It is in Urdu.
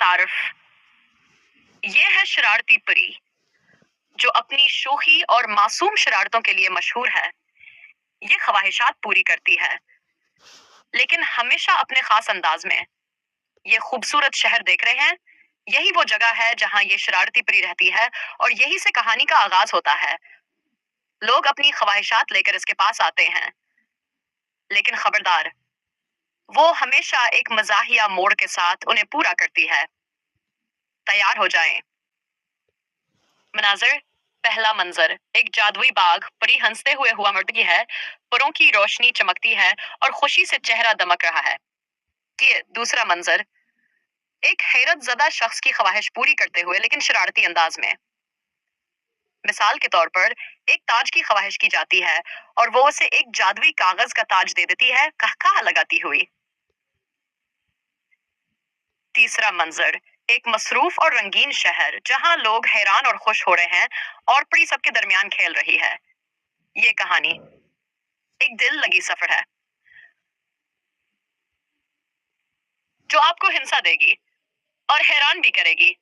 تعارف. یہ ہے شرارتی پری جو اپنی شوخی اور معصوم شرارتوں کے لیے مشہور ہے. یہ خواہشات پوری کرتی ہے لیکن ہمیشہ اپنے خاص انداز میں. یہ خوبصورت شہر دیکھ رہے ہیں؟ یہی وہ جگہ ہے جہاں یہ شرارتی پری رہتی ہے اور یہی سے کہانی کا آغاز ہوتا ہے. لوگ اپنی خواہشات لے کر اس کے پاس آتے ہیں لیکن خبردار، وہ ہمیشہ ایک مزاحیہ موڑ کے ساتھ انہیں پورا کرتی ہے. تیار ہو جائیں. مناظر. پہلا منظر، ایک جادوئی باغ. پری ہنستے ہوئے ہوا مڑتی ہے، پروں کی روشنی چمکتی ہے اور خوشی سے چہرہ دمک رہا ہے. دوسرا منظر، ایک حیرت زدہ شخص کی خواہش پوری کرتے ہوئے لیکن شرارتی انداز میں. مثال کے طور پر ایک تاج کی خواہش کی جاتی ہے اور وہ اسے ایک جادوئی کاغذ کا تاج دے دیتی ہے قہقہہ لگاتی ہوئی. تیسرا منظر، ایک مصروف اور رنگین شہر جہاں لوگ حیران اور خوش ہو رہے ہیں اور پری سب کے درمیان کھیل رہی ہے. یہ کہانی ایک دل لگی سفر ہے جو آپ کو ہنسا دے گی اور حیران بھی کرے گی.